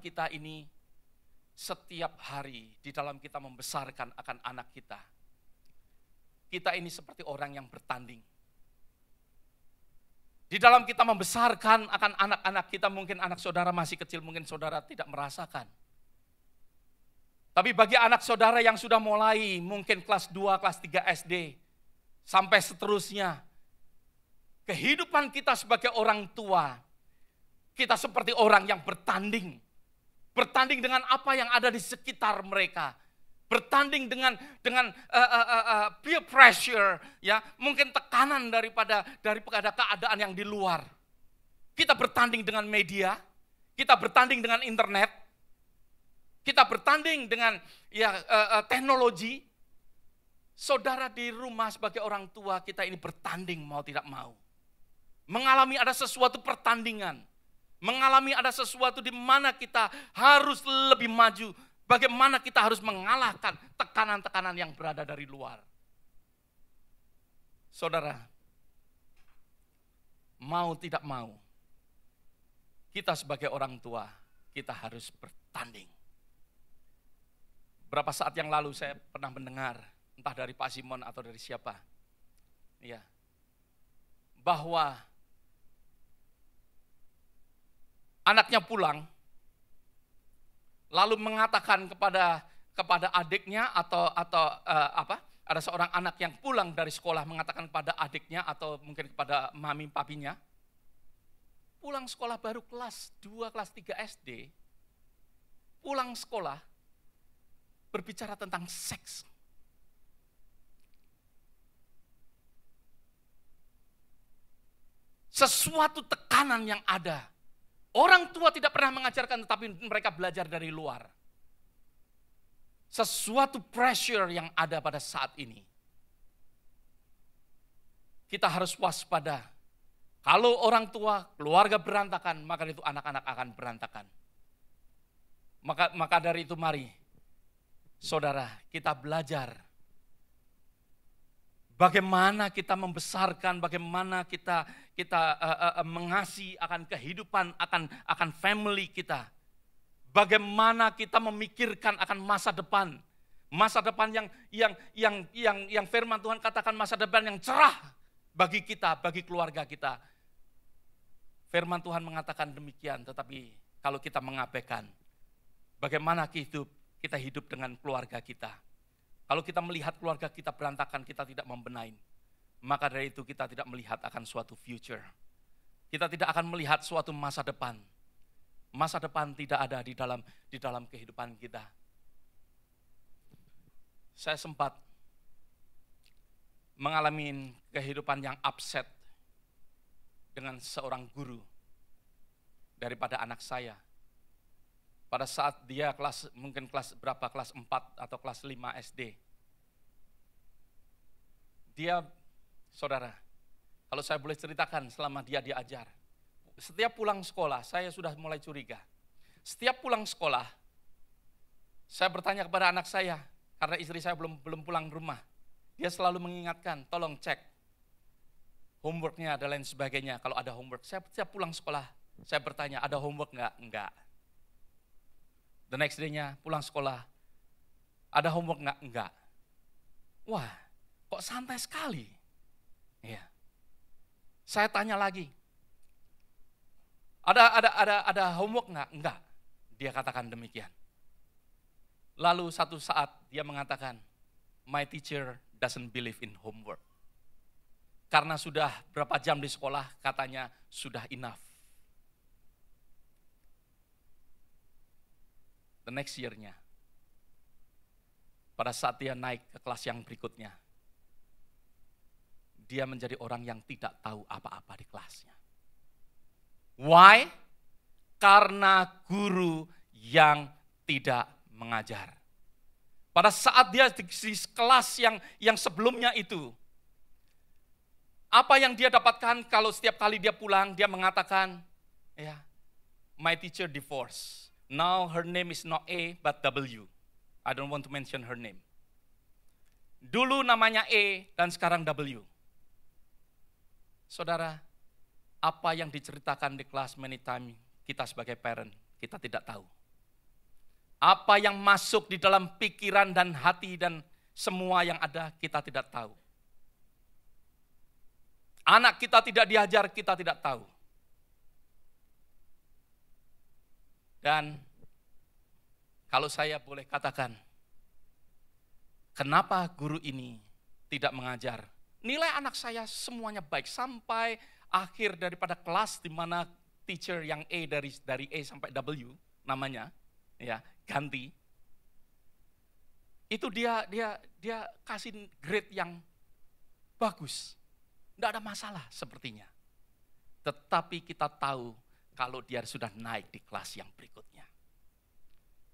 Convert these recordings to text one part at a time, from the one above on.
kita ini setiap hari di dalam kita membesarkan akan anak kita. Kita ini seperti orang yang bertanding. Di dalam kita membesarkan akan anak-anak kita, mungkin anak saudara masih kecil, mungkin saudara tidak merasakan. Tapi bagi anak saudara yang sudah mulai, mungkin kelas 2, kelas 3 SD, sampai seterusnya, kehidupan kita sebagai orang tua, kita seperti orang yang bertanding. Bertanding dengan apa yang ada di sekitar mereka. Bertanding dengan peer pressure, ya, mungkin tekanan daripada keadaan yang di luar. Kita bertanding dengan media, kita bertanding dengan internet, kita bertanding dengan teknologi. Saudara di rumah sebagai orang tua, kita ini bertanding mau tidak mau. Mengalami ada sesuatu pertandingan, mengalami ada sesuatu di mana kita harus lebih maju. Bagaimana kita harus mengalahkan tekanan-tekanan yang berada dari luar. Saudara, mau tidak mau, kita sebagai orang tua, kita harus bertanding. Berapa saat yang lalu saya pernah mendengar, entah dari Pak Simon atau dari siapa, ya, bahwa anaknya pulang, lalu mengatakan kepada adiknya atau ada seorang anak yang pulang dari sekolah mengatakan kepada adiknya atau mungkin kepada mami papinya, pulang sekolah baru kelas 2, kelas 3 SD, pulang sekolah berbicara tentang seks. Sesuatu tekanan yang ada. Orang tua tidak pernah mengajarkan, tetapi mereka belajar dari luar. Sesuatu pressure yang ada pada saat ini. Kita harus waspada. Kalau orang tua, keluarga berantakan, maka itu anak-anak akan berantakan. Maka dari itu mari, saudara, kita belajar. Bagaimana kita membesarkan, bagaimana kita mengasihi akan kehidupan, akan family kita. Bagaimana kita memikirkan akan masa depan. Masa depan yang firman Tuhan katakan masa depan yang cerah bagi kita, bagi keluarga kita. Firman Tuhan mengatakan demikian, tetapi kalau kita mengabaikan, bagaimana kita hidup dengan keluarga kita. Kalau kita melihat keluarga kita berantakan, kita tidak membenahi. Maka dari itu kita tidak melihat akan suatu future. Kita tidak akan melihat suatu masa depan. Masa depan tidak ada di dalam kehidupan kita. Saya sempat mengalami kehidupan yang upset dengan seorang guru daripada anak saya. Pada saat dia mungkin kelas 4 atau kelas 5 SD. Dia, saudara, kalau saya boleh ceritakan selama dia diajar. Setiap pulang sekolah, saya sudah mulai curiga. Setiap pulang sekolah, saya bertanya kepada anak saya, karena istri saya belum pulang rumah. Dia selalu mengingatkan, tolong cek homeworknya dan lain sebagainya. Kalau ada homework, saya setiap pulang sekolah, saya bertanya, ada homework enggak? Enggak. The next day-nya pulang sekolah, ada homework enggak? Enggak. Wah, kok santai sekali. Ya. Saya tanya lagi, ada homework enggak? Enggak. Dia katakan demikian. Lalu satu saat dia mengatakan, my teacher doesn't believe in homework. Karena sudah berapa jam di sekolah, katanya sudah enough. The next year-nya, pada saat dia naik ke kelas yang berikutnya, dia menjadi orang yang tidak tahu apa-apa di kelasnya. Why? Karena guru yang tidak mengajar. Pada saat dia di kelas yang sebelumnya itu, apa yang dia dapatkan kalau setiap kali dia pulang, dia mengatakan, ya, my teacher divorced. Now her name is not A but W. I don't want to mention her name. Dulu namanya E dan sekarang W. Saudara, apa yang diceritakan di kelas many time kita sebagai parent, kita tidak tahu. Apa yang masuk di dalam pikiran dan hati dan semua yang ada kita tidak tahu. Anak kita tidak diajar, kita tidak tahu. Dan kalau saya boleh katakan, kenapa guru ini tidak mengajar? Nilai anak saya semuanya baik sampai akhir daripada kelas di mana teacher yang A dari A sampai W namanya, ya ganti. Itu dia kasih grade yang bagus. Tidak ada masalah sepertinya. Tetapi kita tahu kalau dia sudah naik di kelas yang berikutnya.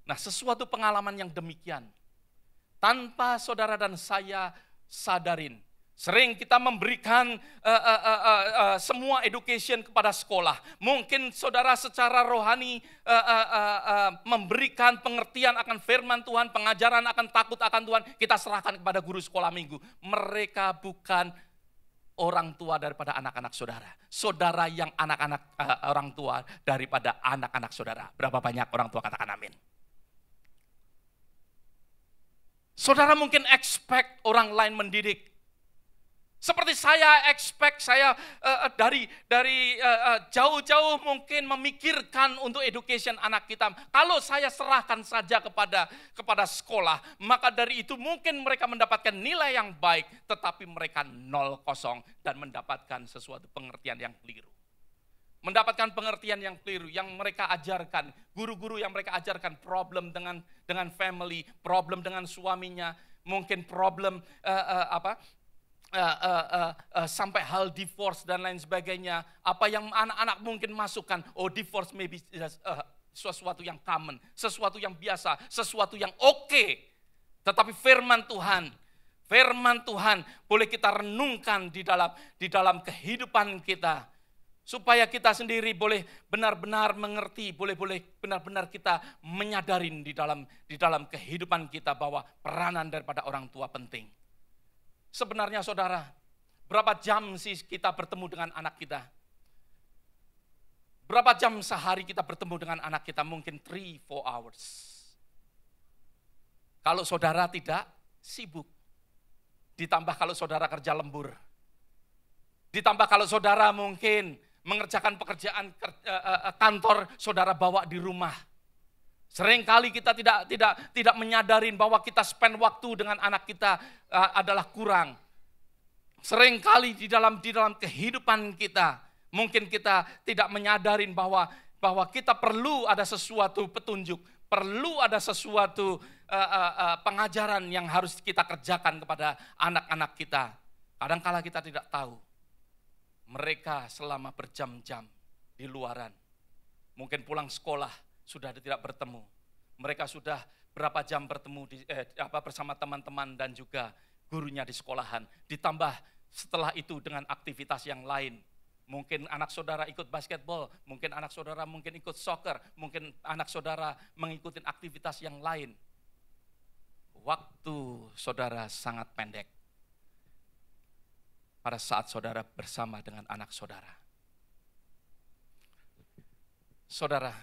Nah, sesuatu pengalaman yang demikian, tanpa saudara dan saya sadarin, sering kita memberikan semua education kepada sekolah. Mungkin saudara secara rohani memberikan pengertian akan firman Tuhan, pengajaran akan takut akan Tuhan, kita serahkan kepada guru sekolah minggu. Mereka bukan orang tua daripada anak-anak saudara. Saudara yang anak-anak orang tua daripada anak-anak saudara. Berapa banyak orang tua katakan amin. Saudara mungkin expect orang lain mendidik. Seperti saya expect, saya dari jauh-jauh mungkin memikirkan untuk education anak kita. Kalau saya serahkan saja kepada sekolah, maka dari itu mungkin mereka mendapatkan nilai yang baik, tetapi mereka 0 kosong dan mendapatkan sesuatu pengertian yang keliru. Mendapatkan pengertian yang keliru, yang mereka ajarkan, guru-guru yang mereka ajarkan problem dengan family, problem dengan suaminya, mungkin problem sampai hal divorce dan lain sebagainya. Apa yang anak-anak mungkin masukkan, divorce maybe sesuatu yang common, sesuatu yang biasa, sesuatu yang oke. Tetapi firman Tuhan boleh kita renungkan di dalam kehidupan kita. Supaya kita sendiri boleh benar-benar mengerti, boleh benar-benar kita menyadarin di dalam kehidupan kita bahwa peranan daripada orang tua penting. Sebenarnya saudara, berapa jam sih kita bertemu dengan anak kita? Berapa jam sehari kita bertemu dengan anak kita? Mungkin 3-4 hours. Kalau saudara tidak sibuk. Ditambah kalau saudara kerja lembur. Ditambah kalau saudara mungkin mengerjakan pekerjaan kantor saudara bawa di rumah. Seringkali kita tidak menyadarin bahwa kita spend waktu dengan anak kita adalah kurang. Seringkali di dalam kehidupan kita, mungkin kita tidak menyadarin bahwa kita perlu ada sesuatu petunjuk, perlu ada sesuatu pengajaran yang harus kita kerjakan kepada anak-anak kita. Kadang-kala kita tidak tahu. Mereka selama berjam-jam di luaran, mungkin pulang sekolah sudah tidak bertemu. Mereka sudah berapa jam bertemu bersama teman-teman dan juga gurunya di sekolahan. Ditambah setelah itu dengan aktivitas yang lain. Mungkin anak saudara ikut basketball, mungkin anak saudara mungkin ikut soccer, mungkin anak saudara mengikuti aktivitas yang lain. Waktu saudara sangat pendek pada saat saudara bersama dengan anak saudara. Saudara,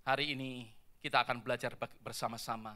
hari ini kita akan belajar bersama-sama